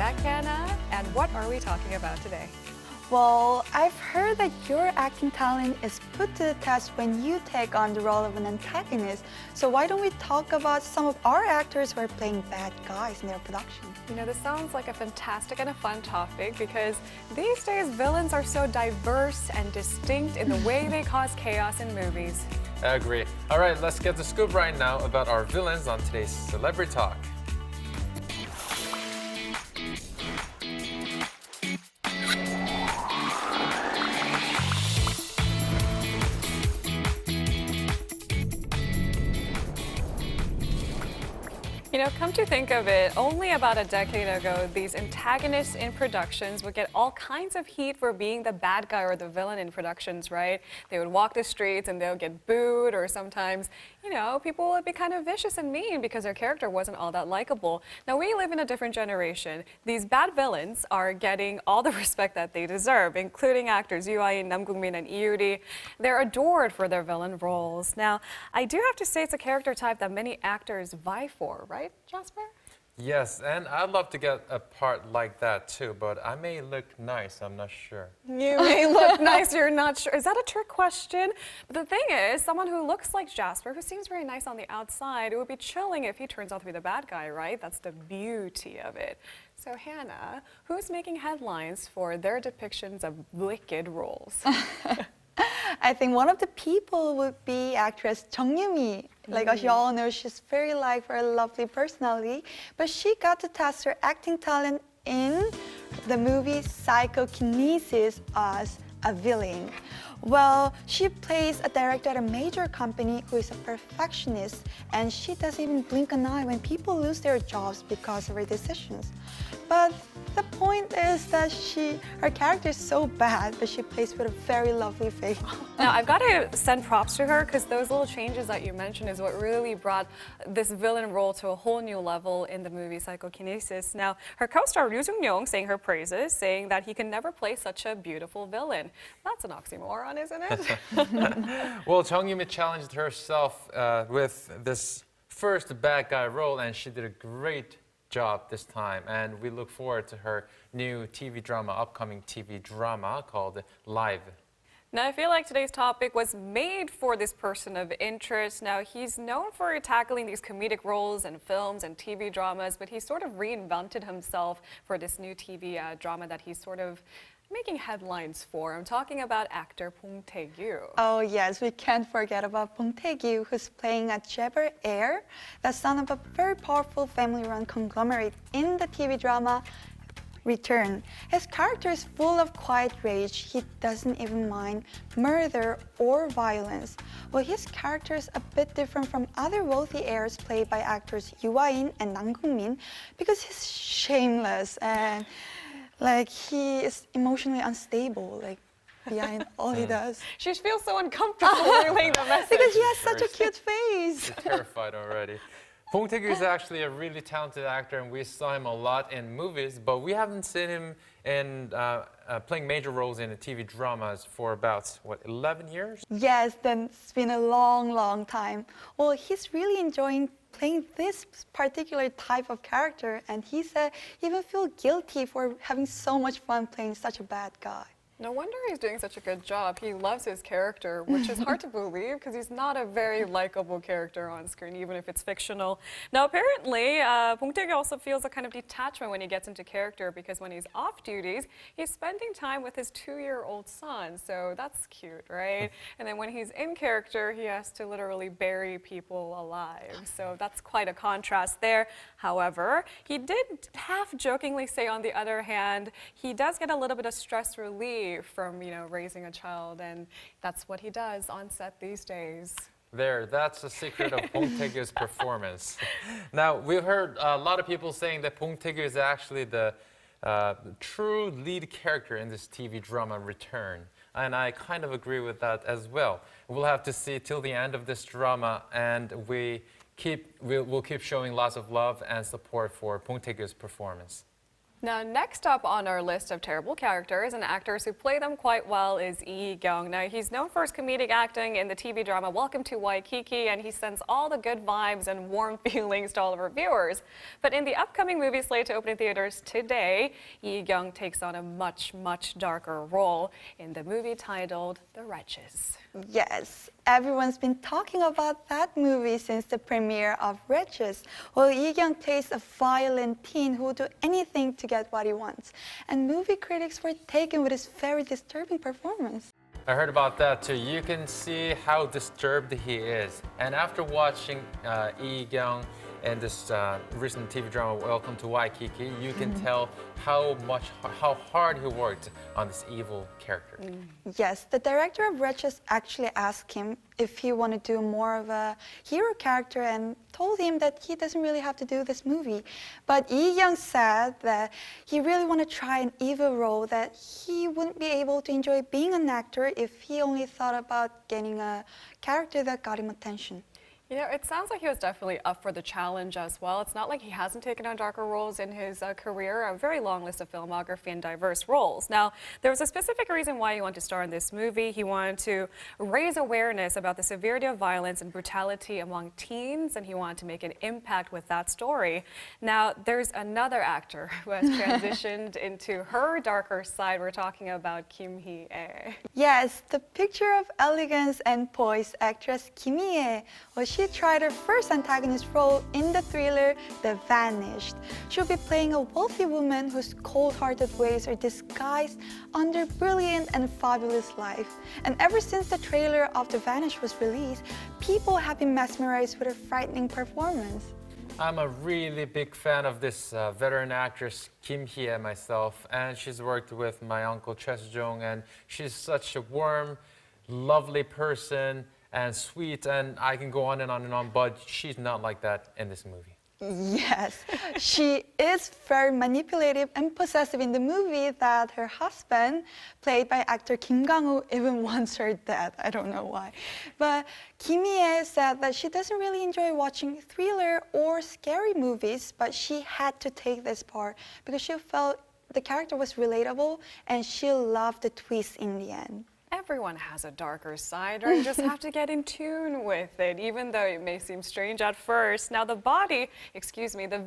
back, Hannah. And what are we talking about today? Well, I've heard that your acting talent is put to the test when you take on the role of an antagonist. So why don't we talk about some of our actors who are playing bad guys in their production? You know, this sounds like a fantastic and a fun topic because these days villains are so diverse and distinct in the way they cause chaos in movies. I agree. All right, let's get the scoop right now about our villains on today's Celebrity Talk. You know, come to think of it, only about a decade ago, these antagonists in productions would get all kinds of heat for being the bad guy or the villain in productions, right? They would walk the streets and they'll get booed, or sometimes, you know, people would be kind of vicious and mean because their character wasn't all that likable. Now, we live in a different generation. These bad villains are getting all the respect that they deserve, including actors Yi-ae, Namgukmin, and Yi-uri. They're adored for their villain roles. Now, I do have to say it's a character type that many actors vie for, right, Jasper? Yes, and I'd love to get a part like that too, but I may look nice, I'm not sure. You may look nice, you're not sure. Is that a trick question? But the thing is, someone who looks like Jasper, who seems very nice on the outside, it would be chilling if he turns out to be the bad guy, right? That's the beauty of it. So Hannah, who's making headlines for their depictions of wicked roles? I think one of the people would be actress Jung Yumi. Like as you all know, she's very very lovely personality, but she got to test her acting talent in the movie Psychokinesis as a villain. Well, she plays a director at a major company who is a perfectionist, and she doesn't even blink an eye when people lose their jobs because of her decisions. But the point is that her character is so bad, but she plays with a very lovely face. Now, I've got to send props to her because those little changes that you mentioned is what really brought this villain role to a whole new level in the movie Psychokinesis. Now, her co-star Ryu Jung-young sang her praises, saying that he can never play such a beautiful villain. That's an oxymoron, isn't it? Well, Jung Yumi challenged herself with this first bad guy role, and she did a great job this time, and we look forward to her new upcoming TV drama called Live. Now, I feel like today's topic was made for this person of interest. Now, he's known for tackling these comedic roles in films and TV dramas, but he sort of reinvented himself for this new TV drama that he's sort of making headlines for. I'm talking about actor Tae-gyu. Oh yes, we can't forget about Tae-gyu, who's playing a jabber heir, the son of a very powerful family-run conglomerate in the TV drama Return. His character is full of quiet rage. He doesn't even mind murder or violence. Well, his character is a bit different from other wealthy heirs played by actors Yoo Ah-in and Namgukmin because he's shameless and he is emotionally unstable, behind all he does. She feels so uncomfortable relaying the message. Because he has such a cute face. You're terrified already. Tae-gyu is actually a really talented actor, and we saw him a lot in movies, but we haven't seen him in playing major roles in the TV dramas for about, 11 years? Yes, then it's been a long time. Well, he's really enjoying playing this particular type of character, and he said he even feel guilty for having so much fun playing such a bad guy. No wonder he's doing such a good job. He loves his character, which is hard to believe because he's not a very likable character on screen, even if it's fictional. Now, apparently, Tae-gyu also feels a kind of detachment when he gets into character because when he's off duties, he's spending time with his 2-year-old son. So that's cute, right? And then when he's in character, he has to literally bury people alive. So that's quite a contrast there. However, he did half-jokingly say, on the other hand, he does get a little bit of stress relief from, raising a child, and that's what he does on set these days. That's the secret of Tae-gyu's performance. Now, we've heard a lot of people saying that Tae-gyu is actually the true lead character in this TV drama Return, and I kind of agree with that as well. We'll have to see till the end of this drama, and we'll keep showing lots of love and support for Tae-gyu's performance. Now, next up on our list of terrible characters and actors who play them quite well is Yi-kyung. Now, he's known for his comedic acting in the TV drama Welcome to Waikiki, and he sends all the good vibes and warm feelings to all of our viewers. But in the upcoming movie slate to open in theaters today, Yi-kyung takes on a much, much darker role in the movie titled The Wretches. Yes, everyone's been talking about that movie since the premiere of Wretches. Well, Yi-kyung plays a violent teen who will do anything to get what he wants. And movie critics were taken with his very disturbing performance. I heard about that too. You can see how disturbed he is. And after watching Yi-kyung in this recent TV drama Welcome to Waikiki, you can tell how hard he worked on this evil character. Yes, the director of Wretches actually asked him if he wanted to do more of a hero character and told him that he doesn't really have to do this movie. But Yi-kyung said that he really wanted to try an evil role, that he wouldn't be able to enjoy being an actor if he only thought about getting a character that got him attention. You know, it sounds like he was definitely up for the challenge as well. It's not like he hasn't taken on darker roles in his career, a very long list of filmography and diverse roles. Now, there was a specific reason why he wanted to star in this movie. He wanted to raise awareness about the severity of violence and brutality among teens, and he wanted to make an impact with that story. Now, there's another actor who has transitioned into her darker side. We're talking about Kim Hee-ae. Yes, the picture of elegance and poise actress Kim Hee-ae. Well, she tried her first antagonist role in the thriller The Vanished. She'll be playing a wealthy woman whose cold-hearted ways are disguised under brilliant and fabulous life. And ever since the trailer of The Vanished was released, people have been mesmerized with her frightening performance. I'm a really big fan of this veteran actress Kim Hee-ae myself, and she's worked with my uncle Choi Soo-jung, and she's such a warm, lovely person and sweet, and I can go on and on and on, but she's not like that in this movie. Yes, she is very manipulative and possessive in the movie that her husband, played by actor Kim Kang-woo, even wants her dead. I don't know why. But Kim Hee-ae said that she doesn't really enjoy watching thriller or scary movies, but she had to take this part because she felt the character was relatable and she loved the twist in the end. Everyone has a darker side, or you just have to get in tune with it, even though it may seem strange at first. Now, The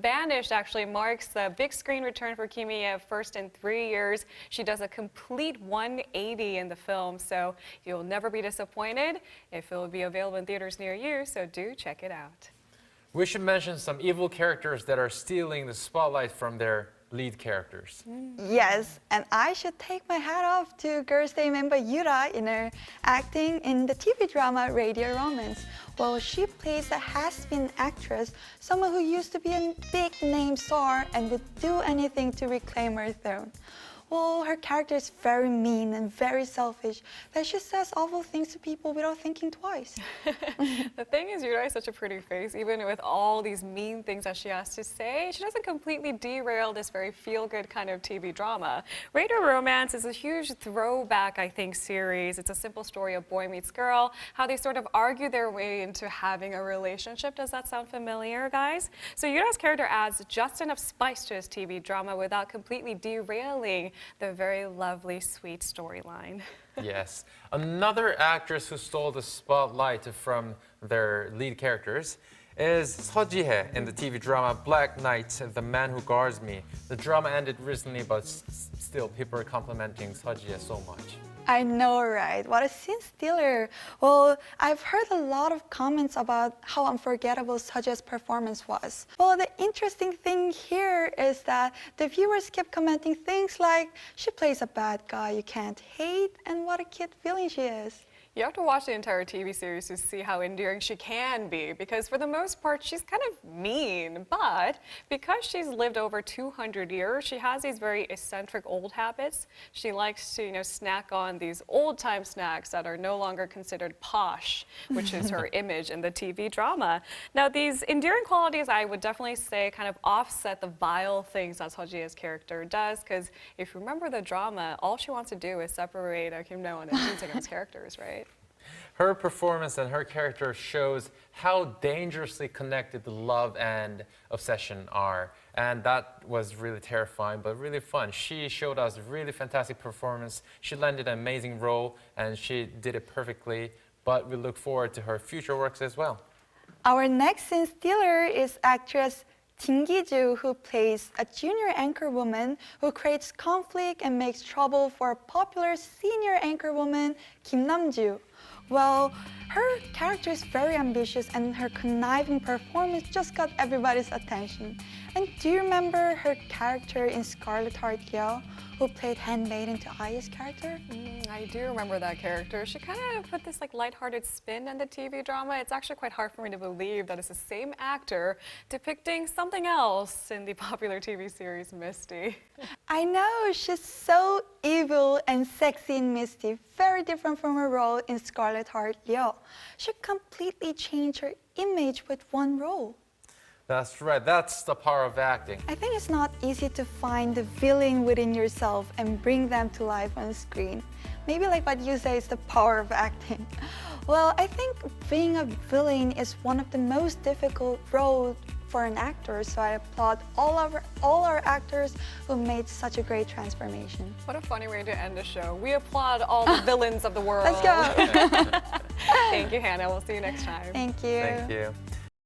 Vanished actually marks the big screen return for Kim Hee-ae first in 3 years. She does a complete 180 in the film, so you'll never be disappointed if it will be available in theaters near you, so do check it out. We should mention some evil characters that are stealing the spotlight from their lead characters. Yes, and I should take my hat off to Girls' Day member Yura in her acting in the TV drama Radio Romance. Well, she plays a has-been actress, someone who used to be a big-name star and would do anything to reclaim her throne. Well, her character is very mean and very selfish, that she says awful things to people without thinking twice. The thing is, Yura has such a pretty face. Even with all these mean things that she has to say, she doesn't completely derail this very feel-good kind of TV drama. Radio Romance is a huge throwback, I think, series. It's a simple story of boy meets girl, how they sort of argue their way into having a relationship. Does that sound familiar, guys? So Yura's character adds just enough spice to his TV drama without completely derailing the very lovely, sweet storyline. Yes. Another actress who stole the spotlight from their lead characters is Seo Ji-hye in the TV drama Black Knight, The Man Who Guards Me. The drama ended recently, but still people are complimenting Seo Ji-hye so much. I know, right? What a scene stealer. Well, I've heard a lot of comments about how unforgettable Seoji's performance was. Well, the interesting thing here is that the viewers kept commenting things like, she plays a bad guy you can't hate, and what a cute villain she is. You have to watch the entire TV series to see how endearing she can be, because for the most part, she's kind of mean. But because she's lived over 200 years, she has these very eccentric old habits. She likes to, snack on these old-time snacks that are no longer considered posh, which is her image in the TV drama. Now, these endearing qualities, I would definitely say, kind of offset the vile things that Seo Ji-hye's character does, because if you remember the drama, all she wants to do is separate Kim Do-won and Jin Sung-hyun's characters, right? Her performance and her character shows how dangerously connected love and obsession are. And that was really terrifying, but really fun. She showed us a really fantastic performance. She landed an amazing role, and she did it perfectly. But we look forward to her future works as well. Our next scene stealer is actress Tae-gyu, who plays a junior anchor woman who creates conflict and makes trouble for popular senior anchor woman Kim Nam-ju. Well, her character is very ambitious and her conniving performance just got everybody's attention. And do you remember her character in Scarlet Heart Yeol, who played handmaiden to I's character? I do remember that character. She kind of put this like lighthearted spin on the TV drama. It's actually quite hard for me to believe that it's the same actor depicting something else in the popular TV series Misty. I know, she's so evil and sexy in Misty, very different from her role in Scarlet Heart Yeol. She completely changed her image with one role. That's right, that's the power of acting. I think it's not easy to find the villain within yourself and bring them to life on screen. Maybe like what you say is the power of acting. Well, I think being a villain is one of the most difficult roles for an actor, so I applaud all our actors who made such a great transformation. What a funny way to end the show. We applaud all the villains of the world. Let's go. Thank you, Hannah. We'll see you next time. Thank you. Thank you.